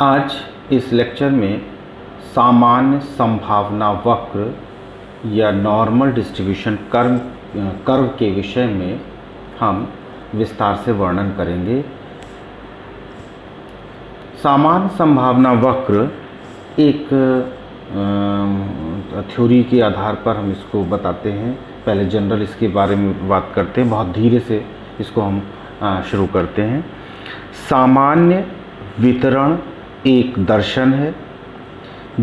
आज इस लेक्चर में सामान्य संभावना वक्र या नॉर्मल डिस्ट्रीब्यूशन कर्व के विषय में हम विस्तार से वर्णन करेंगे। सामान्य संभावना वक्र एक थ्योरी के आधार पर हम इसको बताते हैं। पहले जनरल इसके बारे में बात करते हैं, बहुत धीरे से इसको हम शुरू करते हैं। सामान्य वितरण एक दर्शन है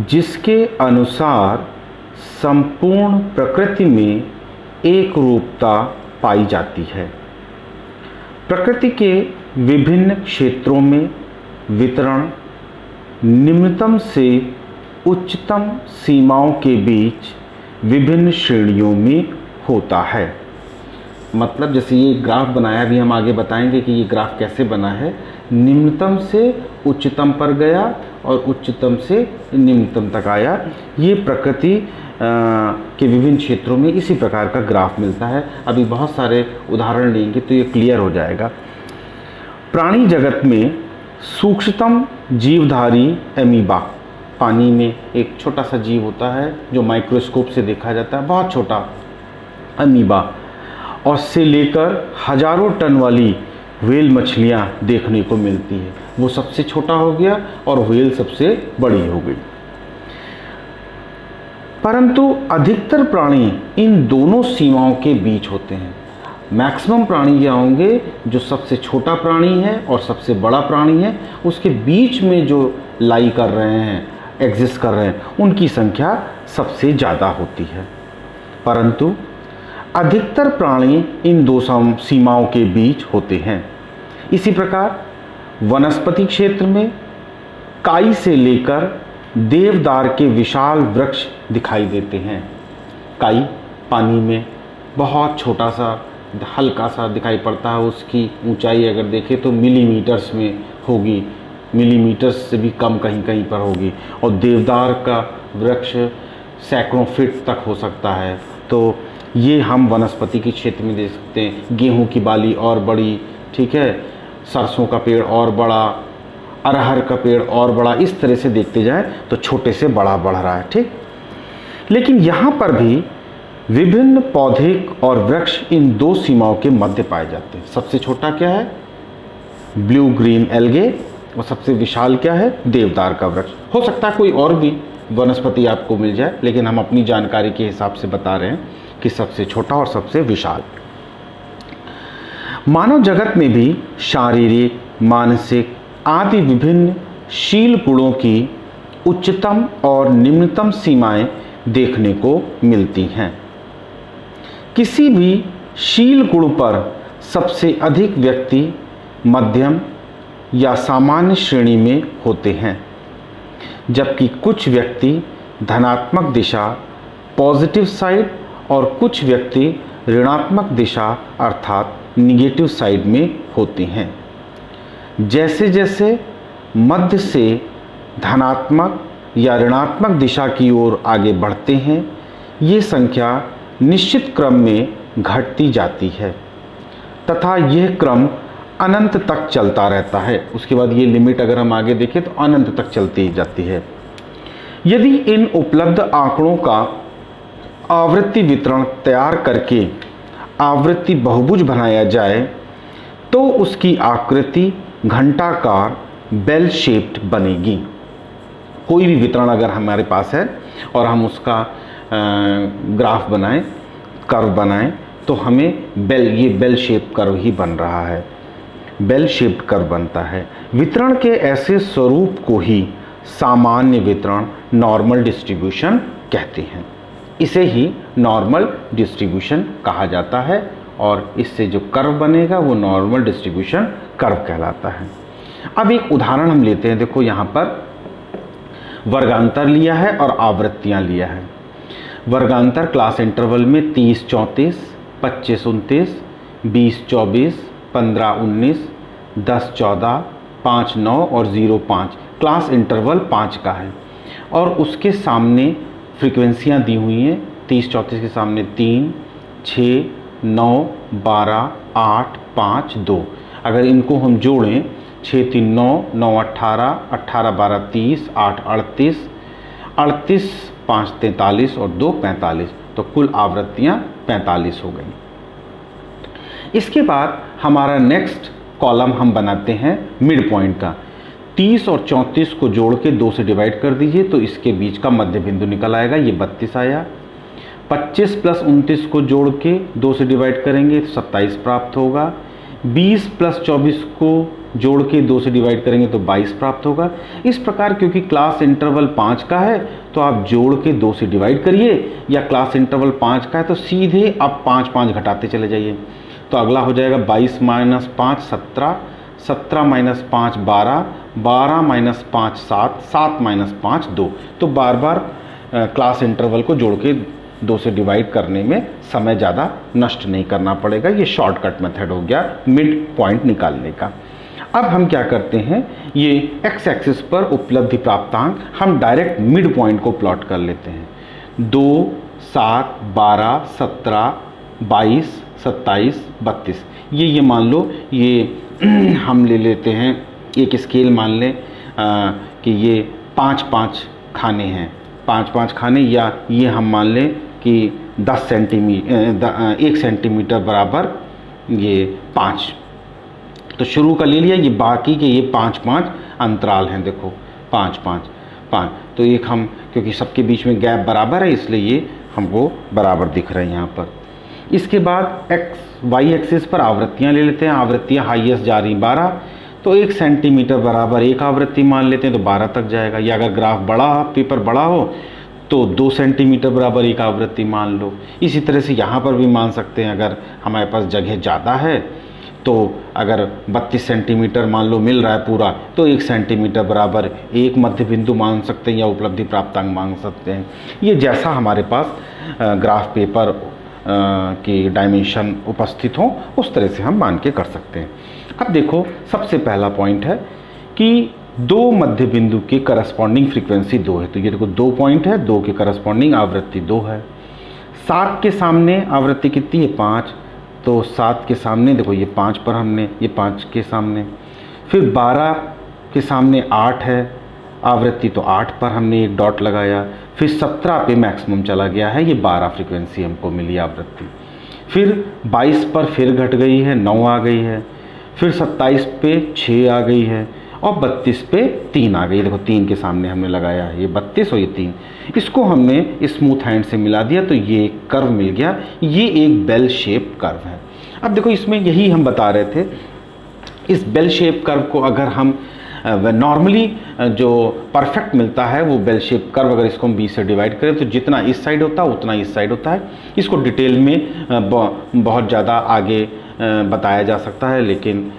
जिसके अनुसार संपूर्ण प्रकृति में एक रूपता पाई जाती है। प्रकृति के विभिन्न क्षेत्रों में वितरण निम्नतम से उच्चतम सीमाओं के बीच विभिन्न श्रेणियों में होता है। मतलब जैसे ये ग्राफ बनाया, अभी हम आगे बताएंगे कि ये ग्राफ कैसे बना है। निम्नतम से उच्चतम पर गया और उच्चतम से निम्नतम तक आया। ये प्रकृति के विभिन्न क्षेत्रों में इसी प्रकार का ग्राफ मिलता है। अभी बहुत सारे उदाहरण लेंगे तो ये क्लियर हो जाएगा। प्राणी जगत में सूक्ष्मतम जीवधारी एमीबा, पानी में एक छोटा सा जीव होता है जो माइक्रोस्कोप से देखा जाता है, बहुत छोटा अमीबा, और से लेकर हजारों टन वाली व्हेल मछलियां देखने को मिलती है। वो सबसे छोटा हो गया और व्हेल सबसे बड़ी हो गई। परंतु अधिकतर प्राणी इन दोनों सीमाओं के बीच होते हैं। मैक्सिमम प्राणी ये होंगे जो सबसे छोटा प्राणी है और सबसे बड़ा प्राणी है, उसके बीच में जो लाई कर रहे हैं, एग्जिस्ट कर रहे हैं, उनकी संख्या सबसे ज़्यादा होती है। परंतु अधिकतर प्राणी इन दो सीमाओं के बीच होते हैं। इसी प्रकार वनस्पति क्षेत्र में काई से लेकर देवदार के विशाल वृक्ष दिखाई देते हैं। काई पानी में बहुत छोटा सा, हल्का सा दिखाई पड़ता है। उसकी ऊंचाई अगर देखें तो मिलीमीटर्स में होगी, मिलीमीटर्स से भी कम कहीं कहीं पर होगी। और देवदार का वृक्ष सैकड़ों फीट तक हो सकता है। तो ये हम वनस्पति के क्षेत्र में देख सकते हैं। गेहूं की बाली और बड़ी, ठीक है, सरसों का पेड़ और बड़ा, अरहर का पेड़ और बड़ा, इस तरह से देखते जाएं तो छोटे से बड़ा बढ़ रहा है, ठीक। लेकिन यहाँ पर भी विभिन्न पौधे और वृक्ष इन दो सीमाओं के मध्य पाए जाते हैं। सबसे छोटा क्या है? ब्लू ग्रीन एल्गे, और सबसे विशाल क्या है? देवदार का वृक्ष। हो सकता है कोई और भी वनस्पति आपको मिल जाए, लेकिन हम अपनी जानकारी के हिसाब से बता रहे हैं कि सबसे छोटा और सबसे विशाल। मानव जगत में भी शारीरिक, मानसिक आदि विभिन्न शील गुणों की उच्चतम और निम्नतम सीमाएं देखने को मिलती हैं। किसी भी शील गुण पर सबसे अधिक व्यक्ति मध्यम या सामान्य श्रेणी में होते हैं, जबकि कुछ व्यक्ति धनात्मक दिशा, पॉजिटिव साइड, और कुछ व्यक्ति ऋणात्मक दिशा अर्थात निगेटिव साइड में होते हैं। जैसे जैसे मध्य से धनात्मक या ऋणात्मक दिशा की ओर आगे बढ़ते हैं, ये संख्या निश्चित क्रम में घटती जाती है तथा यह क्रम अनंत तक चलता रहता है। उसके बाद ये लिमिट अगर हम आगे देखें तो अनंत तक चलती जाती है। यदि इन उपलब्ध आंकड़ों का आवृत्ति वितरण तैयार करके आवृत्ति बहुभुज बनाया जाए तो उसकी आकृति घंटाकार बेल शेप्ड बनेगी। कोई भी वितरण अगर हमारे पास है और हम उसका ग्राफ बनाएं, कर्व बनाएं, तो हमें ये बेल शेप कर्व ही बन रहा है, बेल शेप्ड कर्व बनता है। वितरण के ऐसे स्वरूप को ही सामान्य वितरण, नॉर्मल डिस्ट्रीब्यूशन कहते हैं। इसे ही नॉर्मल डिस्ट्रीब्यूशन कहा जाता है और इससे जो कर्व बनेगा वो नॉर्मल डिस्ट्रीब्यूशन कर्व कहलाता है। अब एक उदाहरण हम लेते हैं। देखो यहाँ पर वर्गांतर लिया है और आवृत्तियाँ लिया है। वर्गांतर क्लास इंटरवल में 30-34, 25-29, 20-24, 15-19, 10-14, 5-9 और 0-5 क्लास इंटरवल 5 का है। और उसके सामने फ्रीक्वेंसियाँ दी हुई हैं। 30-34 के सामने 3, 6, 9, 12, 8, 5, 2। अगर इनको हम जोड़ें 6 3 9, 9 18, 18 12 30, 8 38, 38 5 43 और 2 45, तो कुल आवृत्तियाँ 45 हो गई। इसके बाद हमारा नेक्स्ट कॉलम हम बनाते हैं मिड पॉइंट का। 30 और 34 को जोड़ के 2 से डिवाइड कर दीजिए तो इसके बीच का मध्य बिंदु निकल आएगा, ये 32 आया। 25 प्लस 29 को जोड़ के 2 से डिवाइड करेंगे तो 27 प्राप्त होगा। 20 प्लस 24 को जोड़ के 2 से डिवाइड करेंगे तो 22 प्राप्त होगा। इस प्रकार क्योंकि क्लास इंटरवल 5 का है तो आप जोड़ के 2 से डिवाइड करिए, या क्लास इंटरवल 5 का है तो सीधे आप 5 5 घटाते चले जाइए। तो अगला हो जाएगा 22 माइनस 5 17, 17 माइनस 5 12, 12 माइनस 5 7, 7 माइनस 5 2। तो बार बार क्लास इंटरवल को जोड़ के 2 से डिवाइड करने में समय ज़्यादा नष्ट नहीं करना पड़ेगा। ये शॉर्टकट मेथड हो गया मिड पॉइंट निकालने का। अब हम क्या करते हैं, ये एक्स एक्सिस पर उपलब्धि प्राप्तांक हम डायरेक्ट मिड पॉइंट को प्लॉट कर लेते हैं। 2 7 12 17 22 27 32, ये मान लो, ये हम ले लेते हैं एक स्केल मान लें कि ये 5 5 खाने हैं, 5 5 खाने, या ये हम मान लें कि 1 सेंटीमीटर बराबर ये 5। तो शुरू का ले लिया, ये बाकी के ये 5 5 अंतराल हैं, देखो 5 5 5। तो एक हम, क्योंकि सबके बीच में गैप बराबर है इसलिए ये हमको बराबर दिख रहे हैं यहाँ पर। इसके बाद एक्स वाई एक्सिस पर आवृत्तियाँ ले लेते हैं। आवृत्तियाँ हाईएस्ट जा रही 12, तो 1 सेंटीमीटर बराबर एक आवृत्ति मान लेते हैं तो 12 तक जाएगा। या अगर ग्राफ बड़ा, पेपर बड़ा हो तो 2 सेंटीमीटर बराबर एक आवृत्ति मान लो। इसी तरह से यहाँ पर भी मान सकते हैं, अगर हमारे पास जगह ज़्यादा है तो अगर 32 सेंटीमीटर मान लो मिल रहा है पूरा, तो 1 सेंटीमीटर बराबर एक मध्य बिंदु मान सकते हैं या उपलब्धि प्राप्तांक मान सकते हैं। ये जैसा हमारे पास ग्राफ पेपर की डायमेंशन उपस्थित हो उस तरह से हम मान के कर सकते हैं। अब देखो, सबसे पहला पॉइंट है कि 2 मध्य बिंदु के करस्पॉन्डिंग फ्रीक्वेंसी 2 है। तो ये देखो 2 पॉइंट है, 2 के करस्पॉन्डिंग आवृत्ति 2 है। 7 के सामने आवृत्ति कितनी है, 5, तो 7 के सामने देखो ये 5 पर हमने, ये 5 के सामने, फिर 12 के सामने 8 है आवृत्ति, तो 8 पर हमने एक डॉट लगाया। फिर 17 पे मैक्सिमम चला गया है, ये 12 फ्रीक्वेंसी हमको मिली आवृत्ति। फिर 22 पर फिर घट गई है, 9 आ गई है। फिर 27 पे 6 आ गई है और 32 पे 3 आ गई। देखो 3 के सामने हमने लगाया है, ये 32 और ये 3, इसको हमने स्मूथ हैंड से मिला दिया तो ये एक कर्व मिल गया। ये एक बेल शेप कर्व है। अब देखो इसमें यही हम बता रहे थे, इस बेल शेप कर्व को अगर हम नॉर्मली जो परफेक्ट मिलता है वो बेल शेप कर्व, अगर इसको हम 20 से डिवाइड करें तो जितना इस साइड होता है उतना इस साइड होता है। इसको डिटेल में बहुत ज़्यादा आगे बताया जा सकता है, लेकिन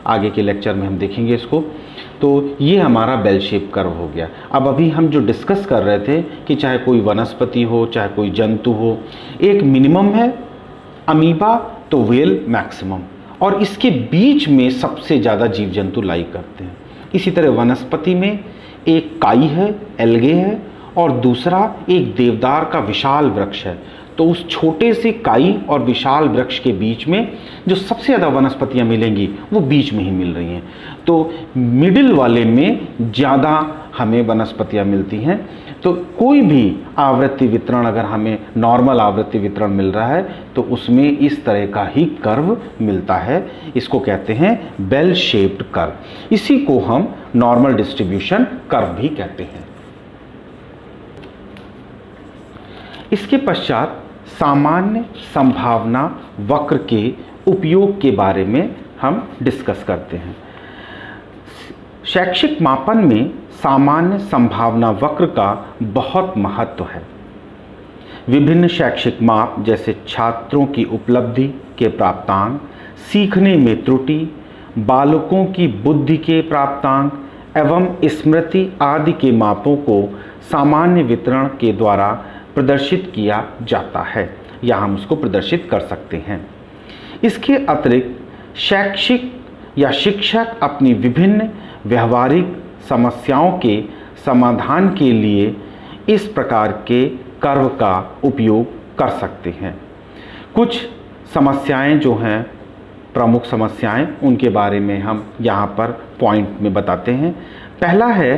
आगे के लेक्चर में हम देखेंगे इसको। तो ये हमारा बेल शेप कर्व हो गया। अब अभी हम जो डिस्कस कर रहे थे कि चाहे कोई वनस्पति हो चाहे कोई जंतु हो, एक मिनिमम है, अमीबा तो वेल मैक्सिमम, और इसके बीच में सबसे ज़्यादा जीव जंतु लाई करते हैं। इसी तरह वनस्पति में एक काई है, एल्गे है, और दूसरा एक देवदार का विशाल वृक्ष है। तो उस छोटे से काई और विशाल वृक्ष के बीच में जो सबसे ज़्यादा वनस्पतियाँ मिलेंगी वो बीच में ही मिल रही हैं। तो मिडिल वाले में ज़्यादा हमें वनस्पतियाँ मिलती हैं। तो कोई भी आवृत्ति वितरण अगर हमें नॉर्मल आवृत्ति वितरण मिल रहा है तो उसमें इस तरह का ही कर्व मिलता है। इसको कहते हैं बेल शेप्ड कर्व। इसी को हम नॉर्मल डिस्ट्रीब्यूशन कर्व भी कहते हैं। इसके पश्चात सामान्य संभावना वक्र के उपयोग के बारे में हम डिस्कस करते हैं। शैक्षिक मापन में सामान्य संभावना वक्र का बहुत महत्व है। विभिन्न शैक्षिक माप जैसे छात्रों की उपलब्धि के प्राप्तांक, सीखने में त्रुटि, बालकों की बुद्धि के प्राप्तांक एवं स्मृति आदि के मापों को सामान्य वितरण के द्वारा प्रदर्शित किया जाता है, या हम उसको प्रदर्शित कर सकते हैं। इसके अतिरिक्त शैक्षिक या शिक्षक अपनी विभिन्न व्यवहारिक समस्याओं के समाधान के लिए इस प्रकार के कर्व का उपयोग कर सकते हैं। कुछ समस्याएं जो हैं प्रमुख समस्याएं, उनके बारे में हम यहाँ पर पॉइंट में बताते हैं। पहला है,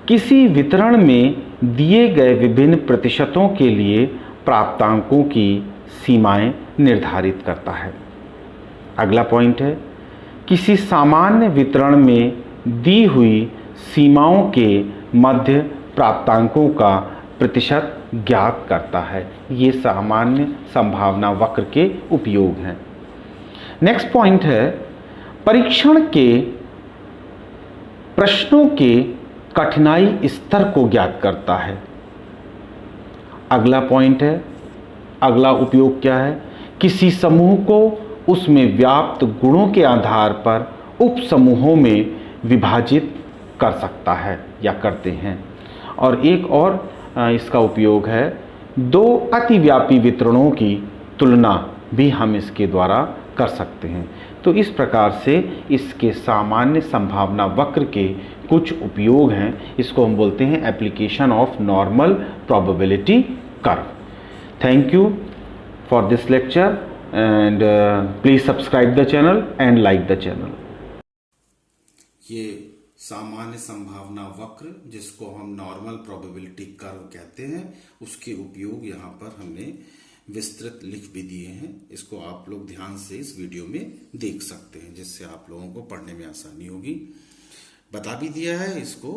किसी वितरण में दिए गए विभिन्न प्रतिशतों के लिए प्राप्तांकों की सीमाएं निर्धारित करता है। अगला पॉइंट है, किसी सामान्य वितरण में दी हुई सीमाओं के मध्य प्राप्तांकों का प्रतिशत ज्ञात करता है। ये सामान्य संभावना वक्र के उपयोग हैं। नेक्स्ट पॉइंट है, परीक्षण के प्रश्नों के कठिनाई स्तर को ज्ञात करता है। अगला पॉइंट है, अगला उपयोग क्या है, किसी समूह को उसमें व्याप्त गुणों के आधार पर उप समूहों में विभाजित कर सकता है या करते हैं। और एक और इसका उपयोग है, दो अतिव्यापी वितरणों की तुलना भी हम इसके द्वारा कर सकते हैं। तो इस प्रकार से इसके सामान्य संभावना वक्र के कुछ उपयोग हैं। इसको हम बोलते हैं application of normal probability curve. Thank you for this lecture and please subscribe the channel and like the channel. ये सामान्य संभावना वक्र, जिसको हम नॉर्मल प्रोबेबिलिटी कर्व कहते हैं, उसके उपयोग यहाँ पर हमने विस्तृत लिख भी दिए हैं। इसको आप लोग ध्यान से इस वीडियो में देख सकते हैं, जिससे आप लोगों को पढ़ने में आसानी होगी। बता भी दिया है, इसको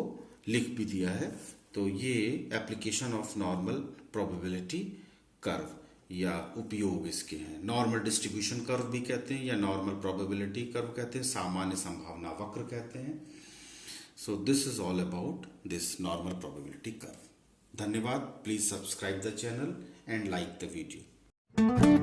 लिख भी दिया है। तो ये application of normal probability curve या उपयोग इसके हैं। नॉर्मल डिस्ट्रीब्यूशन कर्व भी कहते हैं या नॉर्मल प्रोबेबिलिटी कर्व कहते हैं, सामान्य संभावना वक्र कहते हैं। So this is all about this normal probability curve. धन्यवाद. Please subscribe the channel and like the video.